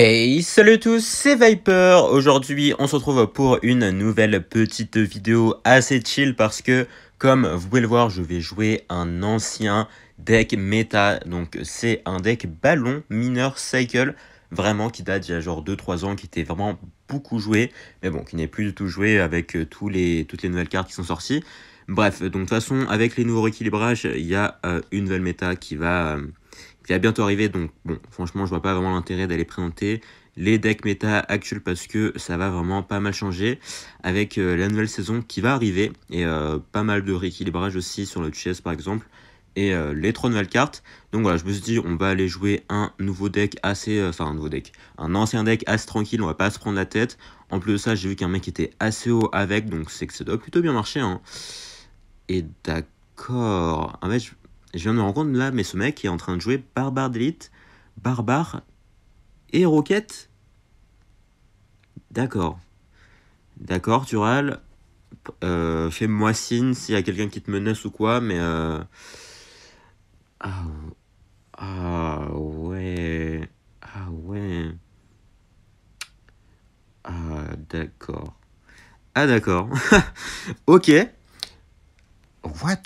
Hey, salut à tous, c'est Viper. Aujourd'hui, on se retrouve pour une nouvelle petite vidéo assez chill parce que, comme vous pouvez le voir, je vais jouer un ancien deck méta. Donc, c'est un deck ballon mineur cycle, vraiment qui date d'il y a genre 2-3 ans, qui était vraiment beaucoup joué, mais bon, qui n'est plus du tout joué avec toutes les nouvelles cartes qui sont sorties. Bref, donc de toute façon, avec les nouveaux rééquilibrages, il y a une nouvelle méta qui va bientôt arriver, donc bon, franchement, je vois pas vraiment l'intérêt d'aller présenter les decks méta actuels parce que ça va vraiment pas mal changer avec la nouvelle saison qui va arriver et pas mal de rééquilibrage aussi sur le chess par exemple et les 3 nouvelles cartes. Donc voilà, je me suis dit, on va aller jouer un nouveau deck assez, un ancien deck assez tranquille, on va pas se prendre la tête. En plus de ça, j'ai vu qu'un mec était assez haut avec, donc c'est que ça doit plutôt bien marcher, hein. Et d'accord, en fait, je viens de me rendre compte là, mais ce mec est en train de jouer Barbare d'élite, Barbare et Roquette. D'accord. D'accord, Tural. Fais-moi signe s'il y a quelqu'un qui te menace ou quoi, mais Ah, ah ouais. Ah ouais. Ah d'accord. Ah d'accord. Ok. What?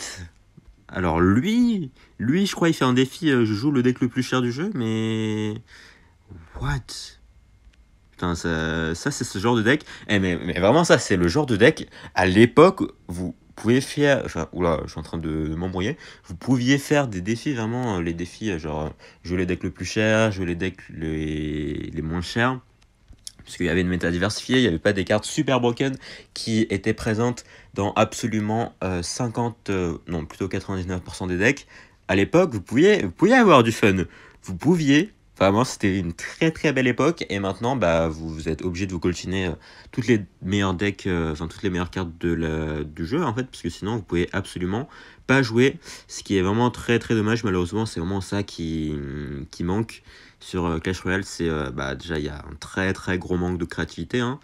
Alors lui, je crois il fait un défi, je joue le deck le plus cher du jeu, mais... What? Putain, ça c'est ce genre de deck. Mais vraiment, ça, c'est le genre de deck. À l'époque, vous pouviez faire. Enfin, oula, je suis en train de m'embrouiller. Vous pouviez faire des défis, vraiment, les défis, genre, jouer les decks le plus cher, jouer les decks les moins chers. Puisqu'il y avait une méta diversifiée, il n'y avait pas des cartes super broken qui étaient présentes dans absolument 50, non, plutôt 99% des decks. À l'époque, vous pouviez avoir du fun. Vous pouviez. Vraiment, c'était une très très belle époque. Et maintenant, bah, vous êtes obligé de vous coltiner toutes les meilleures decks, toutes les meilleures cartes du jeu, en fait, parce que sinon, vous pouvez absolument pas jouer. Ce qui est vraiment très très dommage, malheureusement, c'est vraiment ça qui manque sur Clash Royale. C'est déjà, il y a un très très gros manque de créativité, hein,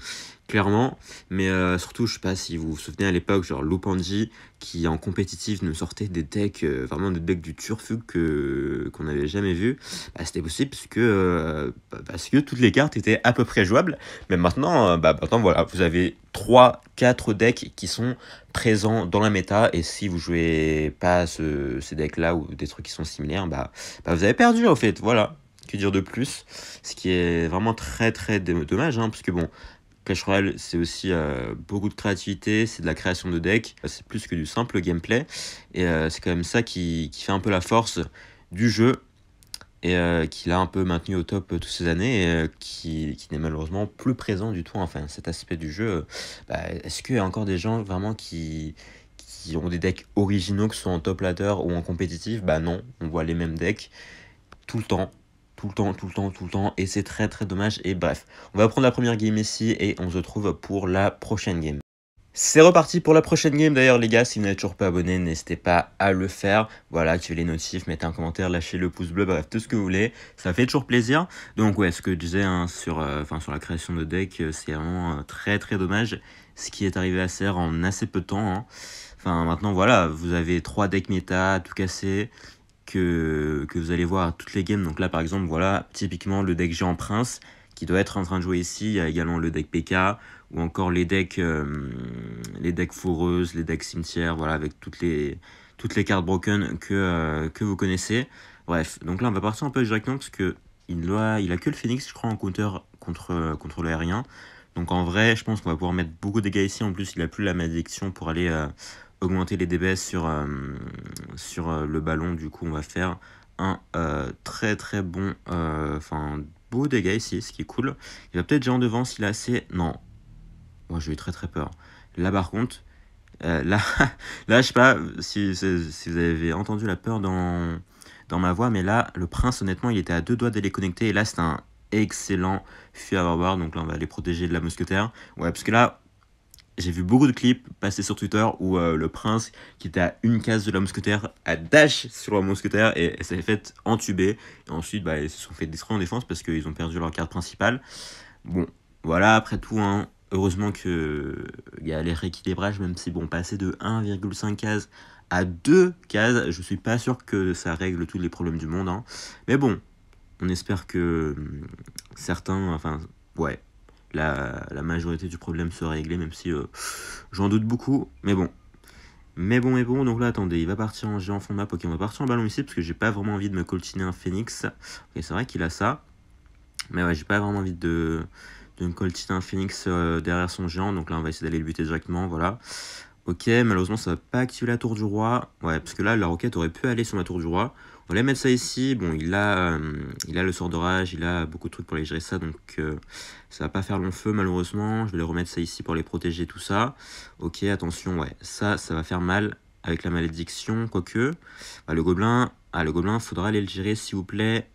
clairement. Mais surtout, je sais pas si vous vous souvenez à l'époque, genre Lopunji, qui en compétitif nous sortait des decks, vraiment des decks du turfu qu'on n'avait jamais vu. Bah, c'était possible parce que toutes les cartes étaient à peu près jouables. Mais maintenant, maintenant voilà, vous avez 3-4 decks qui sont présents dans la méta. Et si vous jouez pas ces decks-là ou des trucs qui sont similaires, vous avez perdu en fait. Voilà. Que dire de plus? Ce qui est vraiment très très dommage, hein, parce que bon, Clash Royale, c'est aussi beaucoup de créativité, c'est de la création de decks, c'est plus que du simple gameplay, et c'est quand même ça qui fait un peu la force du jeu, et qui l'a un peu maintenu au top toutes ces années, et qui n'est malheureusement plus présent du tout, enfin cet aspect du jeu. Est-ce qu'il y a encore des gens vraiment qui ont des decks originaux, que ce soit en top ladder ou en compétitif? Bah non, on voit les mêmes decks tout le temps. Tout le temps, tout le temps, tout le temps, et c'est très très dommage. Et bref, on va prendre la première game ici et on se retrouve pour la prochaine game. C'est reparti pour la prochaine game. D'ailleurs les gars, si vous n'êtes toujours pas abonné, n'hésitez pas à le faire. Voilà, activez les notifs, mettez un commentaire, lâchez le pouce bleu, bref, tout ce que vous voulez. Ça fait toujours plaisir. Donc ouais, ce que je disais, hein, sur la création de deck, c'est vraiment très très dommage. Ce qui est arrivé à Serre en assez peu de temps, hein. Enfin maintenant voilà, vous avez 3 decks méta, tout cassé, que vous allez voir à toutes les games. Donc là par exemple, voilà, typiquement le deck Géant Prince qui doit être en train de jouer ici. Il y a également le deck PK ou encore les decks foreuses, les decks cimetières, voilà, avec toutes les cartes broken que vous connaissez. Bref, donc là on va partir un peu directement parce que il a que le Phoenix, je crois, en counter contre l'aérien. Donc en vrai, je pense qu'on va pouvoir mettre beaucoup de dégâts ici. En plus, il a plus la malédiction pour aller augmenter les DPS sur le ballon. Du coup, on va faire un très très bon, beau dégâts ici, ce qui est cool. Il va peut-être géant devant s'il a assez... Non, moi j'ai eu très très peur. Là par contre, là, là je sais pas si vous avez entendu la peur dans ma voix, mais là, le prince, honnêtement, il était à 2 doigts de les connecter. Et là, c'est un excellent fuir barbare. Donc là, on va les protéger de la mousquetaire. Ouais, parce que là, j'ai vu beaucoup de clips passer sur Twitter où le prince, qui était à une case de la mousquetaire, a dash sur la mousquetaire et s'est fait entuber. Et ensuite, ils se sont fait détruire en défense parce qu'ils ont perdu leur carte principale. Bon, voilà, après tout, hein, heureusement qu'il y a les rééquilibrages, même si, bon, passer de 1,5 cases à 2 cases, je suis pas sûr que ça règle tous les problèmes du monde, hein. Mais bon, On espère que certains, enfin, ouais, la majorité du problème sera réglée, même si j'en doute beaucoup. Mais bon. Mais bon, donc là, attendez, il va partir en géant fond de map. Ok, on va partir en ballon ici, parce que j'ai pas vraiment envie de me coltiner un phoenix. Ok, c'est vrai qu'il a ça. Mais ouais, j'ai pas vraiment envie de me coltiner un phoenix derrière son géant. Donc là, on va essayer d'aller le buter directement, voilà. Ok, malheureusement, ça va pas activer la tour du roi. Ouais, parce que là, la roquette aurait pu aller sur ma tour du roi. On va aller mettre ça ici. Bon, il a le sort d'orage, il a beaucoup de trucs pour aller gérer ça, donc ça va pas faire long feu, malheureusement. Je vais les remettre ça ici pour les protéger, tout ça. Ok, attention, ouais, ça va faire mal avec la malédiction, quoique. Bah, le gobelin, faudra aller le gérer, s'il vous plaît.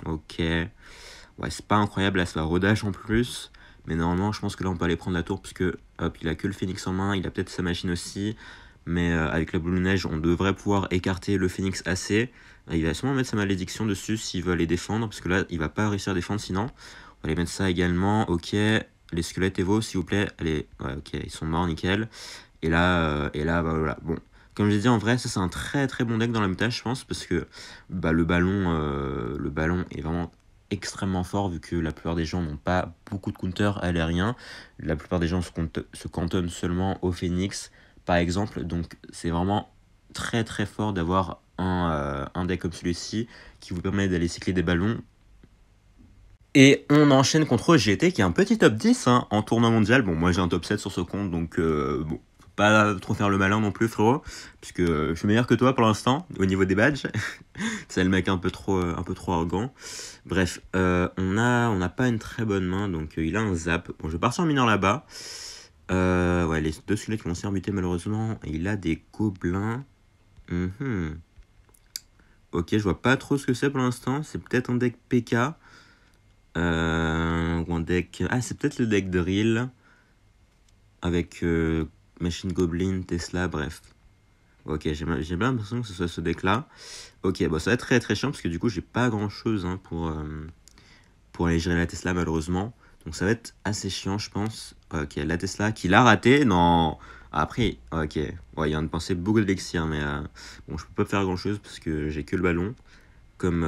Ok. Ouais, c'est pas incroyable, là, ça va rodage en plus. Mais normalement, je pense que là, on peut aller prendre la tour, parce que, hop, il a que le phénix en main, il a peut-être sa machine aussi. Mais avec la boule de neige, on devrait pouvoir écarter le phénix assez. Il va sûrement mettre sa malédiction dessus s'il veut aller défendre, parce que là, il va pas réussir à défendre sinon. On va aller mettre ça également, ok. Les squelettes Evo, s'il vous plaît. Allez, ouais, ok, ils sont morts, nickel. Et là, bah, voilà, bon. Comme j'ai dit, en vrai, ça c'est un très très bon deck dans la méta, je pense, parce que bah, le ballon est vraiment extrêmement fort, vu que la plupart des gens n'ont pas beaucoup de counter aérien. La plupart des gens se cantonnent seulement au phénix, par exemple. Donc c'est vraiment très très fort d'avoir un deck comme celui-ci qui vous permet d'aller cycler des ballons. Et on enchaîne contre GT qui est un petit top 10 hein, en tournoi mondial. Bon, moi j'ai un top 7 sur ce compte, donc bon, faut pas trop faire le malin non plus, frérot, puisque je suis meilleur que toi pour l'instant au niveau des badges. C'est le mec un peu trop arrogant. Bref, on n'a pas une très bonne main, donc il a un zap. Bon, je vais partir en mineur là-bas. Ouais, les deux squelettes qui vont se faire buter malheureusement. Il a des gobelins. Ok, je vois pas trop ce que c'est pour l'instant. C'est peut-être un deck PK. Ou un deck... Ah, c'est peut-être le deck Drill. Avec Machine Goblin, Tesla, bref. Ok, j'ai bien l'impression que ce soit ce deck-là. Ok, bah ça va être très très chiant parce que du coup, j'ai pas grand-chose hein, pour aller gérer la Tesla, malheureusement. Donc ça va être assez chiant, je pense. Ok, la Tesla qui l'a raté. Non. Après, ok. Ouais, il y a de penser beaucoup d'élixir, mais bon, je peux pas faire grand-chose parce que j'ai que le ballon comme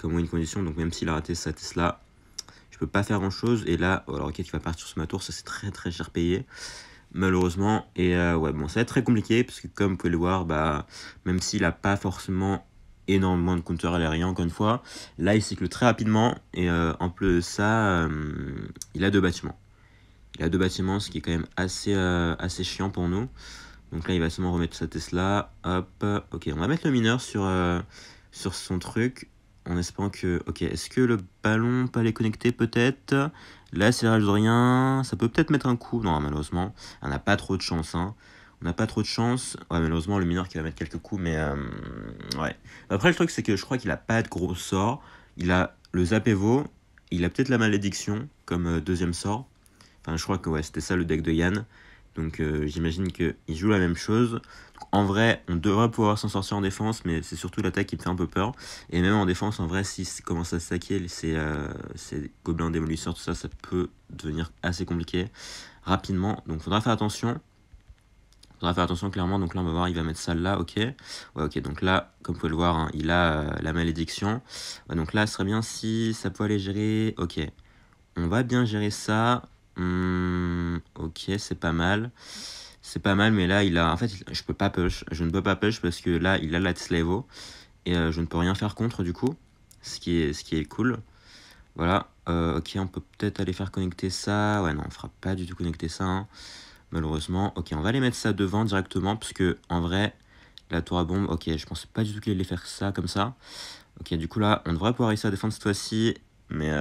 win condition. Donc même s'il a raté sa Tesla, je peux pas faire grand-chose. Et là, la roquette qui va partir sur ma tour, ça c'est très très cher payé, malheureusement. Et ouais, bon, ça va être très compliqué parce que comme vous pouvez le voir, bah, même s'il a pas forcément énormément de counter aérien, encore une fois, là il cycle très rapidement. Et en plus de ça, il a deux bâtiments. Il a deux bâtiments, ce qui est quand même assez chiant pour nous. Donc là, il va seulement remettre sa Tesla. Hop. Ok, on va mettre le mineur sur son truc. En espérant que... Ok, est-ce que le ballon peut aller connecter peut-être? Là, c'est rage de rien. Ça peut peut-être mettre un coup. Non, malheureusement. On n'a pas trop de chance. Hein. On n'a pas trop de chance. Ouais, malheureusement, le mineur qui va mettre quelques coups. Mais ouais. Après, le truc, c'est que je crois qu'il a pas de gros sort. Il a le Zap Evo. Il a peut-être la malédiction comme deuxième sort. Enfin, je crois que ouais, c'était ça le deck de Yann. Donc j'imagine qu'il joue la même chose. Donc, en vrai, on devrait pouvoir s'en sortir en défense, mais c'est surtout l'attaque qui me fait un peu peur. Et même en défense, en vrai, si ça commence à stacker ces gobelins démolisseurs, tout ça, ça peut devenir assez compliqué rapidement. Donc faudra faire attention. Faudra faire attention clairement. Donc là, on va voir, il va mettre ça là, ok. Ouais, ok, donc là, comme vous pouvez le voir, hein, il a la malédiction. Ouais, donc là, ce serait bien si ça peut aller gérer. Ok, on va bien gérer ça. Ok, c'est pas mal. C'est pas mal, mais là, il a... En fait, je peux pas push. Je ne peux pas push parce que là, il a la Tesla Evo. Et je ne peux rien faire contre, du coup. Ce qui est cool. Voilà. Ok, on peut peut-être aller faire connecter ça. Ouais, non, on fera pas du tout connecter ça, hein, malheureusement. Ok, on va aller mettre ça devant directement. Parce que, en vrai, la tour à bombe... Ok, je pensais pas du tout qu'il allait faire ça, comme ça. Ok, du coup, là, on devrait pouvoir réussir à défendre cette fois-ci. Mais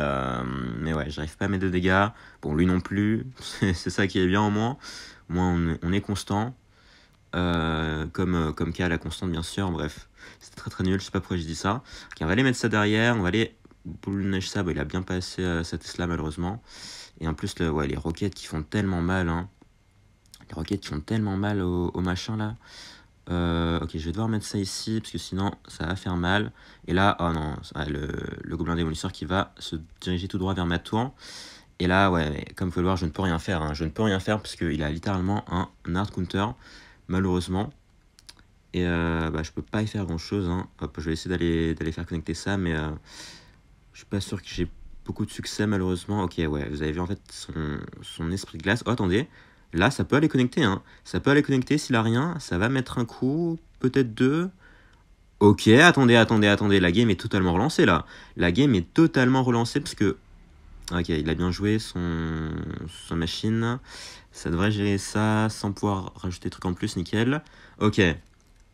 ouais, j'arrive pas à mettre de dégâts. Bon, lui non plus. C'est ça qui est bien au moins. Au moins, on est constant. Comme K à la constante, bien sûr. Bref, c'est très très nul. Je sais pas pourquoi j'ai dit ça. Ok, on va aller mettre ça derrière. On va aller... Boule de neige ça. Bah, il a bien passé sa Tesla, malheureusement. Et en plus, ouais, les roquettes qui font tellement mal. Hein. Les roquettes qui font tellement mal au machin, là. Ok, je vais devoir mettre ça ici, parce que sinon, ça va faire mal. Et là, oh non, le gobelin démolisseur qui va se diriger tout droit vers ma tour. Et là, ouais, comme vous pouvez le voir, je ne peux rien faire. Hein. Je ne peux rien faire, parce qu'il a littéralement un hard counter, malheureusement. Et bah, je peux pas y faire grand chose, hein. Hop, je vais essayer d'aller faire connecter ça, mais je suis pas sûr que j'ai beaucoup de succès malheureusement. Ok, ouais, vous avez vu en fait son esprit de glace. Oh, attendez, là ça peut aller connecter, hein. Ça peut aller connecter s'il a rien, ça va mettre un coup, peut-être deux. Ok, attendez, la game est totalement relancée là. La game est totalement relancée parce que... Ok, il a bien joué son machine. Ça devrait gérer ça sans pouvoir rajouter des trucs en plus, nickel. Ok,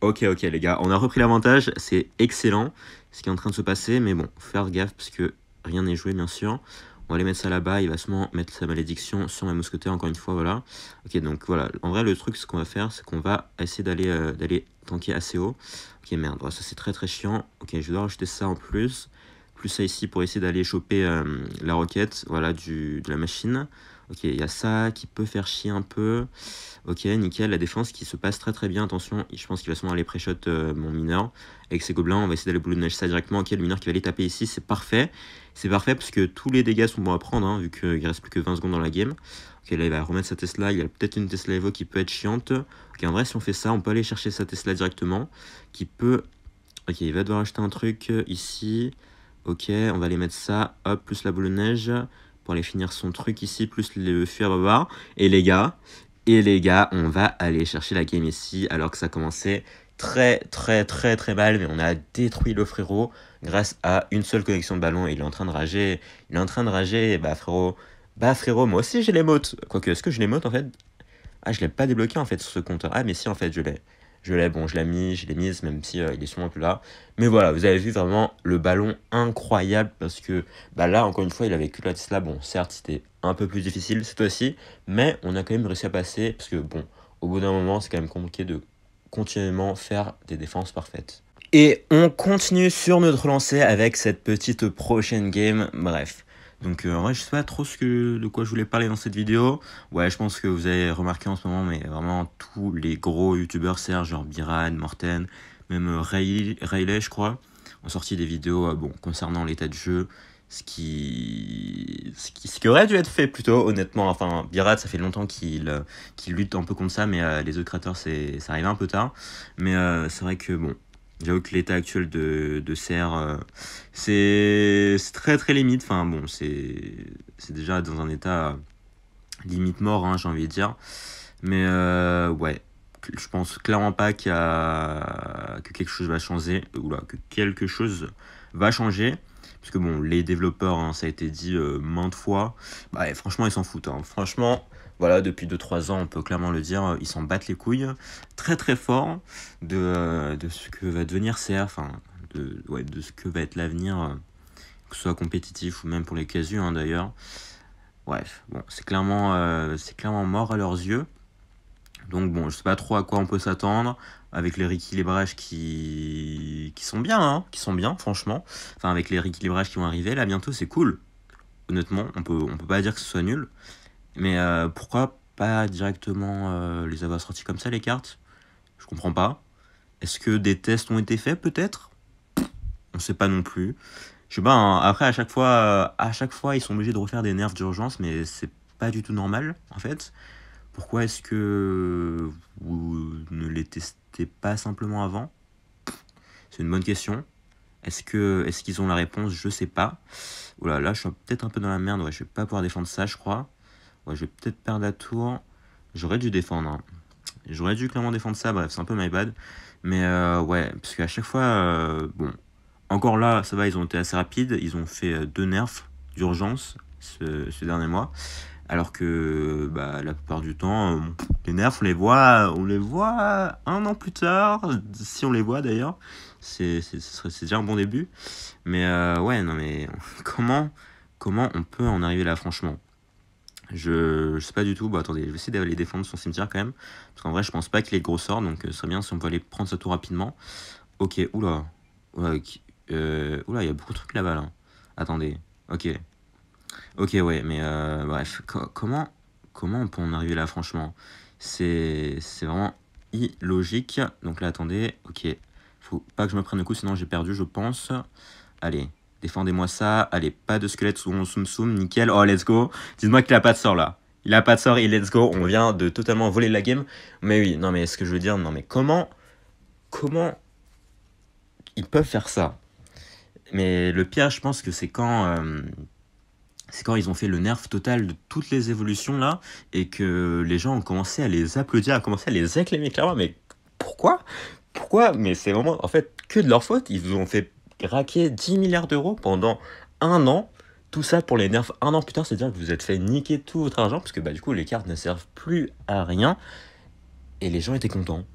ok, les gars, on a repris l'avantage, c'est excellent ce qui est en train de se passer, mais bon, faut faire gaffe parce que rien n'est joué, bien sûr. On va aller mettre ça là-bas, il va sûrement mettre sa malédiction sur ma mousquetaire, encore une fois, voilà. Ok, donc voilà, en vrai, le truc, ce qu'on va faire, c'est qu'on va essayer d'aller tanker assez haut. Ok, merde, ça c'est très très chiant. Ok, je dois rajouter ça en plus. Plus ça ici pour essayer d'aller choper la roquette, voilà, de la machine. Ok, il y a ça qui peut faire chier un peu. Ok, nickel, la défense qui se passe très très bien, attention, je pense qu'il va sûrement aller pré-shot mon mineur. Avec ses gobelins, on va essayer d'aller boule de neige ça directement. Ok, le mineur qui va aller taper ici, c'est parfait. C'est parfait parce que tous les dégâts sont bons à prendre, hein, vu qu'il reste plus que 20 secondes dans la game. Ok, là il va remettre sa Tesla, il y a peut-être une Tesla Evo qui peut être chiante. Ok, en vrai, si on fait ça, on peut aller chercher sa Tesla directement, qui peut... Ok, il va devoir acheter un truc ici. Ok, on va aller mettre ça, hop, plus la boule de neige, pour aller finir son truc ici, plus le fuir baba. Et les gars, on va aller chercher la game ici, alors que ça commençait très mal, mais on a détruit le frérot grâce à une seule connexion de ballon, et il est en train de rager, bah frérot, moi aussi j'ai les motes. Quoique, est-ce que je les mote en fait? Ah, je l'ai pas débloqué en fait sur ce compteur. Ah, mais si, en fait, je l'ai. Bon, je l'ai mise, même si il est sûrement plus là. Mais voilà, vous avez vu vraiment le ballon incroyable parce que bah là, encore une fois, il avait que la Tesla. Bon, certes, c'était un peu plus difficile cette fois-ci, mais on a quand même réussi à passer parce que bon, au bout d'un moment, c'est quand même compliqué de continuellement faire des défenses parfaites. Et on continue sur notre lancée avec cette petite prochaine game. Bref. Donc en vrai, je sais pas trop de quoi je voulais parler dans cette vidéo. Ouais, je pense que vous avez remarqué en ce moment, mais vraiment tous les gros youtubeurs servent, genre Biran, Morten, même Riley, je crois, ont sorti des vidéos bon, concernant l'état de jeu. Ce qui aurait dû être fait plutôt, honnêtement. Enfin, Birat, ça fait longtemps qu'il lutte un peu contre ça, mais les autres créateurs, ça arrive un peu tard. Mais c'est vrai que bon, j'avoue que l'état actuel de Serre, c'est très très limite. Enfin bon, c'est déjà dans un état limite mort, hein, j'ai envie de dire. Mais ouais, je pense clairement pas que quelque chose va changer, oula, que quelque chose va changer. Parce que bon, les développeurs, hein, ça a été dit maintes fois, bah, et franchement, ils s'en foutent, hein. Franchement, voilà, depuis 2-3 ans, on peut clairement le dire, ils s'en battent les couilles très très fort de ce que va devenir CR, enfin, de ce que va être l'avenir, que ce soit compétitif ou même pour les casus, hein, d'ailleurs. Bref, bon, c'est clairement mort à leurs yeux. Donc bon, je sais pas trop à quoi on peut s'attendre avec les rééquilibrages qui sont bien, hein, qui sont bien, franchement. Enfin, avec les rééquilibrages qui vont arriver, là, bientôt, c'est cool. Honnêtement, on peut pas dire que ce soit nul. Mais pourquoi pas directement les avoir sortis comme ça, les cartes? Je comprends pas. Est-ce que des tests ont été faits, peut-être? On sait pas non plus. Je sais pas, hein, après, à chaque fois, ils sont obligés de refaire des nerfs d'urgence, mais c'est pas du tout normal, en fait. Pourquoi est-ce que vous ne les testez pas simplement avant? C'est une bonne question. Est-ce qu'ils ont la réponse? Je sais pas. Oula, là, je suis peut-être un peu dans la merde. Ouais, je vais pas pouvoir défendre ça, je crois. Ouais, je vais peut-être perdre la tour. J'aurais dû défendre, hein. J'aurais dû clairement défendre ça. Bref, c'est un peu my bad. Mais ouais, parce qu'à chaque fois, bon, encore là, ça va, ils ont été assez rapides. Ils ont fait 2 nerfs d'urgence ce dernier mois. Alors que bah, la plupart du temps, les nerfs, on les voit 1 an plus tard, si on les voit d'ailleurs. C'est déjà un bon début. Mais ouais, non mais comment on peut en arriver là, franchement? Je sais pas du tout. Bon, attendez, je vais essayer d'aller défendre son cimetière quand même. Parce qu'en vrai, je pense pas qu'il ait de gros sorts, donc ce serait bien si on peut aller prendre ce tour rapidement. Ok, oula. Oula, oula, il y a beaucoup de trucs là-bas, là. Attendez, ok. Ok, ouais, mais bref, comment on peut en arriver là, franchement? C'est vraiment illogique. Donc là, attendez, ok. Faut pas que je me prenne le coup, sinon j'ai perdu, je pense. Allez, défendez-moi ça. Allez, pas de squelette sous mon soum, nickel. Oh, let's go. Dites-moi qu'il a pas de sort, là. Il a pas de sort et let's go. On vient de totalement voler la game. Mais oui, non, mais ce que je veux dire, non, mais comment comment ils peuvent faire ça? Mais le pire, je pense que c'est quand ils ont fait le nerf total de toutes les évolutions là, et que les gens ont commencé à les applaudir, à commencer à les acclamer clairement. Mais pourquoi? Pourquoi? Mais c'est vraiment en fait que de leur faute. Ils vous ont fait raquer 10 milliards d'euros pendant un an. Tout ça pour les nerfs un an plus tard, c'est-à-dire que vous êtes fait niquer tout votre argent, parce que bah, du coup les cartes ne servent plus à rien, et les gens étaient contents.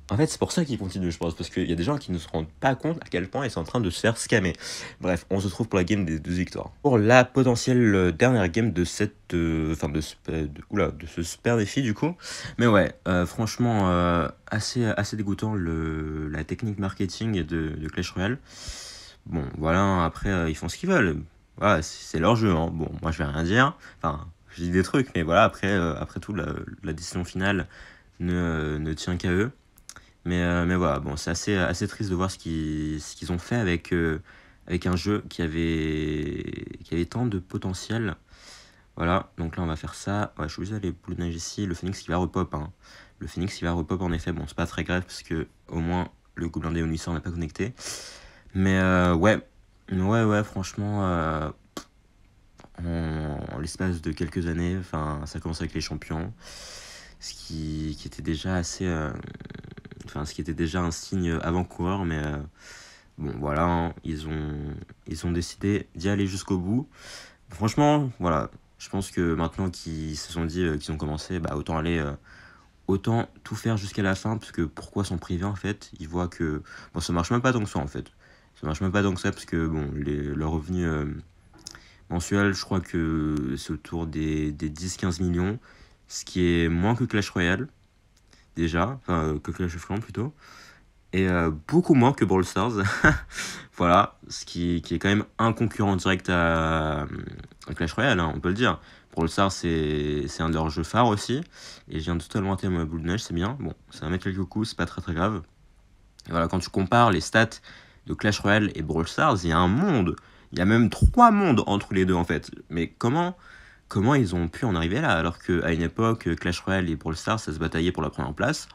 En fait, c'est pour ça qu'ils continuent, je pense, parce qu'il y a des gens qui ne se rendent pas compte à quel point ils sont en train de se faire scammer. Bref, on se retrouve pour la game des 2 victoires. Pour la potentielle dernière game de cette, de ce super défi du coup. Mais ouais, franchement, assez dégoûtant la technique marketing de Clash Royale. Bon, voilà, après, ils font ce qu'ils veulent. Voilà, c'est leur jeu, hein. Bon, moi, je vais rien dire. Enfin, je dis des trucs, mais voilà, après tout, la décision finale ne tient qu'à eux. Mais voilà, bon, c'est assez triste de voir ce qu'ils ont fait avec un jeu qui avait tant de potentiel. Voilà, donc là on va faire ça. Ouais, je suis obligé d'aller boule de neige ici. Le phoenix qui va repop, hein. Le phoenix qui va repop en effet. Bon, c'est pas très grave parce que au moins le gobelin déonisseur n'est pas connecté. Mais ouais, franchement, en l'espace de quelques années, enfin, ça commence avec les champions, qui était déjà assez. Enfin, ce qui était déjà un signe avant-coureur, mais bon, voilà, hein, ils ont décidé d'y aller jusqu'au bout. Franchement, voilà, je pense que maintenant qu'ils se sont dit qu'ils ont commencé, bah, autant tout faire jusqu'à la fin, parce que pourquoi s'en priver en fait? Ils voient que, bon, ça marche même pas tant que ça en fait. Ça marche même pas tant que ça, parce que, bon, le revenu mensuel, je crois que c'est autour des 10-15 millions, ce qui est moins que Clash Royale, déjà, enfin, que Clash of Clans plutôt. Et beaucoup moins que Brawl Stars. Voilà, ce qui est quand même un concurrent direct à Clash Royale, hein, on peut le dire. Brawl Stars, c'est un de leurs jeux phares aussi. Et je viens de totalement rater ma boule de neige, c'est bien. Bon, ça va mettre quelques coups, c'est pas très grave. Et voilà, quand tu compares les stats de Clash Royale et Brawl Stars, il y a un monde. Il y a même 3 mondes entre les deux en fait. Mais comment ils ont pu en arriver là, alors qu'à une époque, Clash Royale et Brawl Stars, ça se bataillait pour la première place?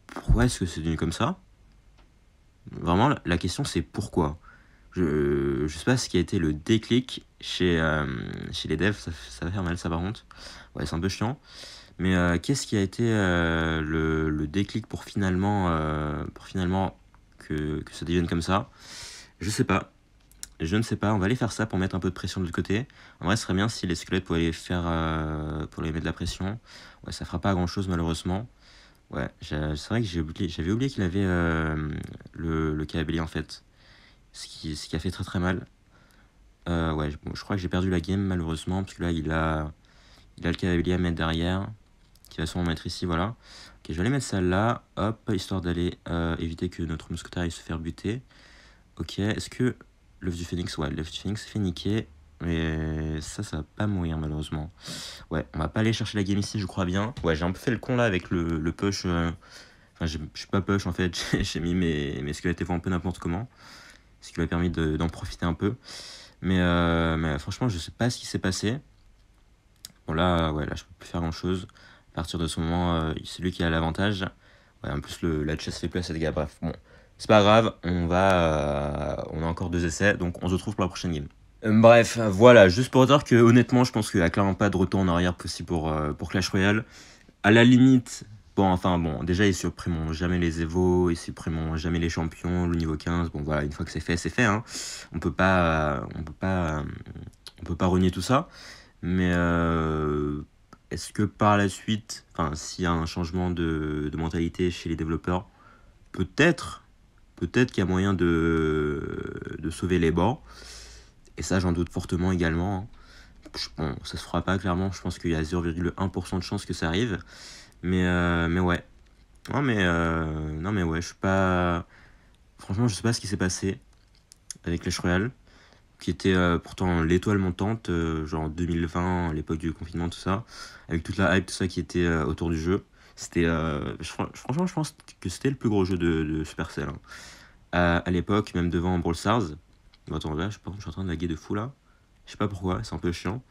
Pourquoi est-ce que c'est devenu comme ça? Vraiment, la question c'est pourquoi. Je sais pas ce qui a été le déclic chez les devs, ça va faire mal ça par contre. Ouais, c'est un peu chiant. Mais qu'est-ce qui a été le déclic pour finalement que ça devienne comme ça? Je sais pas. Je ne sais pas, on va aller faire ça pour mettre un peu de pression de l'autre côté. En vrai, ce serait bien si les squelettes pouvaient aller faire pour les mettre de la pression. Ouais, ça fera pas grand chose malheureusement. Ouais, c'est vrai que j'avais oublié qu'il avait le Cavalier en fait. Ce qui a fait très mal. Ouais, bon, je crois que j'ai perdu la game malheureusement, parce que là il a le Cavalier à mettre derrière, qui va sûrement mettre ici, voilà. Ok, je vais aller mettre ça là, hop, histoire d'aller éviter que notre mousquetaire aille se faire buter. Ok, est-ce que l'œuf du phénix, ouais, l'œuf du phénix se fait niquer, mais ça va pas mourir malheureusement. Ouais, on va pas aller chercher la game ici, je crois bien. Ouais, j'ai un peu fait le con là avec le push. Enfin, je suis pas push en fait, j'ai mis mes squelettes un peu n'importe comment. Ce qui m'a permis d'en profiter un peu. Mais franchement, je sais pas ce qui s'est passé. Bon, là, ouais, là, je peux plus faire grand chose. À partir de ce moment, c'est lui qui a l'avantage. Ouais, en plus, la chase fait plus assez de dégâts. Bref, bon, c'est pas grave. On a encore 2 essais, donc on se retrouve pour la prochaine game. Bref, voilà, juste pour dire que honnêtement, je pense qu'il n'y a clairement pas de retour en arrière possible pour Clash Royale. À la limite, bon, déjà ils supprimeront jamais les Evo, ils supprimeront jamais les champions, le niveau 15. Bon voilà, une fois que c'est fait, hein. On peut pas renier tout ça. Mais est-ce que par la suite, enfin, s'il y a un changement de mentalité chez les développeurs, peut-être, peut-être qu'il y a moyen de sauver les bords. Et ça, j'en doute fortement également, hein. Bon, ça se fera pas clairement. Je pense qu'il y a 0,1% de chance que ça arrive. Mais ouais. Non mais ouais, je suis pas. Franchement, je sais pas ce qui s'est passé avec Clash Royale, qui était pourtant l'étoile montante, genre en 2020, à l'époque du confinement, tout ça, avec toute la hype, tout ça qui était autour du jeu. C'était, franchement, je pense que c'était le plus gros jeu de Supercell, hein. À l'époque, même devant Brawl Stars. Bon, attends, là, par contre, je suis en train de laguer de fou là. Je sais pas pourquoi, c'est un peu chiant.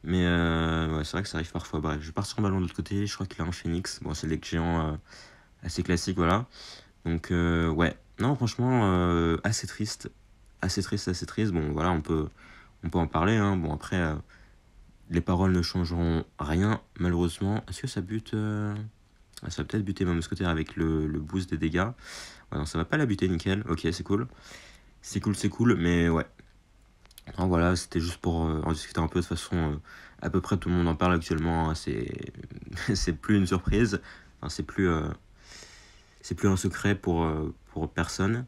Mais ouais, c'est vrai que ça arrive parfois. Bref, je vais partir en ballon de l'autre côté. Je crois qu'il a un phoenix. Bon, c'est le deck géant assez classique, voilà. Donc, ouais. Non, franchement, assez triste. Assez triste, assez triste. Bon, voilà, on peut en parler, hein. Bon, après, les paroles ne changeront rien, malheureusement. Est-ce que ça bute ça va peut-être buter ma mousquetaire avec le boost des dégâts. Ouais, non, ça va pas la buter, nickel. Ok, c'est cool. C'est cool, mais ouais. Non, voilà, c'était juste pour en discuter un peu. De toute façon, à peu près tout le monde en parle actuellement, hein. C'est plus une surprise. Enfin, c'est plus un secret pour personne.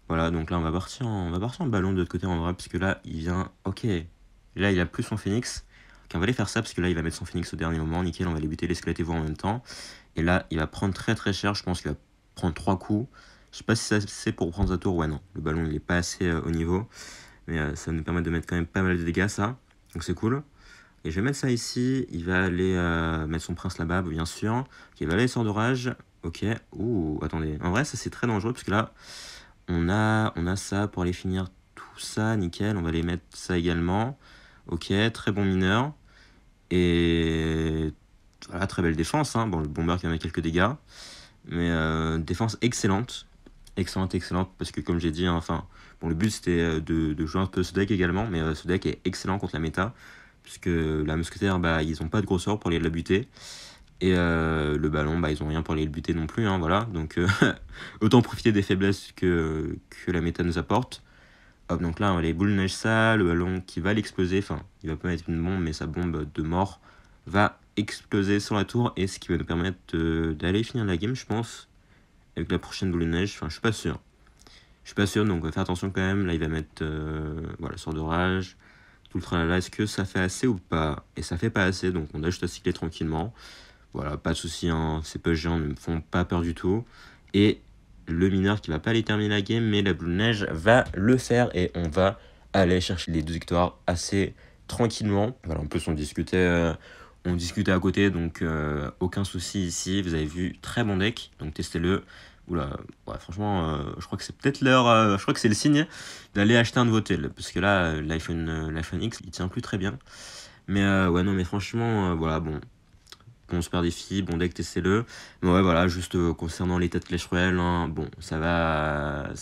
Voilà, donc là, on va partir en ballon de l'autre côté en vrai, parce que là, il vient. Ok, là, il a plus son phoenix. Ok, on va aller faire ça, parce que là, il va mettre son phoenix au dernier moment. Nickel, on va aller buter les squelettes et voir en même temps. Et là, il va prendre très très cher. Je pense qu'il va prendre 3 coups. Je sais pas si ça c'est pour prendre sa tour. Ouais, non, le ballon, il est pas assez au niveau. Mais ça va nous permettre de mettre quand même pas mal de dégâts, ça. Donc c'est cool. Et je vais mettre ça ici. Il va aller mettre son prince là-bas, bien sûr. Ok, il va aller sort d'orage. Ok. Ouh, attendez. En vrai, ça c'est très dangereux, parce que là, on a ça pour aller finir tout ça. Nickel. On va aller mettre ça également. Ok, très bon mineur. Et voilà, très belle défense, hein. Bon, le bomber qui va mettre quelques dégâts. Mais défense excellente. Excellente, excellente. Parce que comme j'ai dit, hein, enfin, bon, le but c'était de jouer un peu ce deck également. Mais ce deck est excellent contre la méta. Puisque la mousquetaire, bah, ils ont pas de gros sorts pour aller la buter. Et le ballon, bah, ils ont rien pour aller le buter non plus, hein, voilà. Donc autant profiter des faiblesses que la méta nous apporte. Hop, donc là, on a les boules de neige ça, le ballon qui va l'exploser. Enfin, il va pas mettre une bombe, mais sa bombe de mort va exploser sur la tour. Et ce qui va nous permettre d'aller finir la game, je pense, avec la prochaine boule de neige. Enfin, je suis pas sûr. Je suis pas sûr, donc on va faire attention quand même. Là, il va mettre voilà, sort d'orage, tout le tralala. Est-ce que ça fait assez ou pas? Et ça fait pas assez, donc on a juste à cycler tranquillement. Voilà, pas de soucis, hein. Ces push géants ne me font pas peur du tout. Et le mineur qui va pas aller terminer la game, mais la boule de neige va le faire et on va aller chercher les 2 victoires assez tranquillement. Voilà, en plus on discutait à côté, donc aucun souci ici. Vous avez vu, très bon deck, donc testez-le. Oula, ouais, franchement, je crois que c'est peut-être l'heure, je crois que c'est le signe d'aller acheter un de vos tels, parce que là, l'iPhone X, il tient plus très bien. Mais ouais, non, mais franchement, voilà, bon super défi, bon deck, testez-le. Mais ouais, voilà, juste concernant l'état de Clash Royale, hein, bon, ça va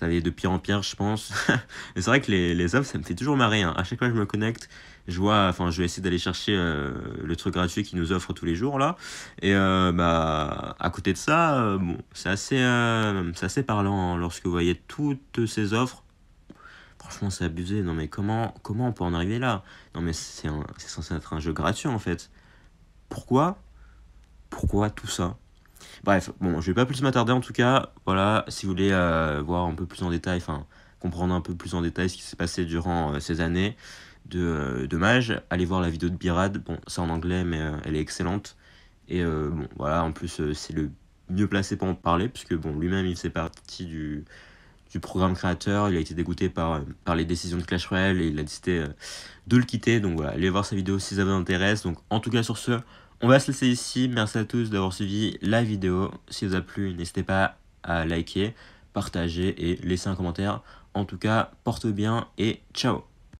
aller de pire en pire, je pense. Mais c'est vrai que les offres, ça me fait toujours marrer, hein. À chaque fois que je me connecte, je vais essayer d'aller chercher le truc gratuit qu'ils nous offrent tous les jours, là. Et bah, à côté de ça, bon, c'est assez parlant, hein, lorsque vous voyez toutes ces offres. Franchement, c'est abusé. Non, mais comment on peut en arriver là? Non, mais c'est censé être un jeu gratuit, en fait. Pourquoi? Pourquoi tout ça? Bref, bon, je vais pas plus m'attarder en tout cas. Voilà, si vous voulez voir un peu plus en détail, enfin, comprendre un peu plus en détail ce qui s'est passé durant ces années de mage, allez voir la vidéo de Birad. Bon, c'est en anglais, mais elle est excellente. Et bon, voilà, en plus, c'est le mieux placé pour en parler, puisque bon, lui-même, il fait partie du programme créateur. Il a été dégoûté par les décisions de Clash Royale et il a décidé de le quitter. Donc voilà, allez voir sa vidéo si ça vous intéresse. Donc en tout cas sur ce, on va se laisser ici. Merci à tous d'avoir suivi la vidéo. Si vous a plu, n'hésitez pas à liker, partager et laisser un commentaire. En tout cas, porte bien et ciao.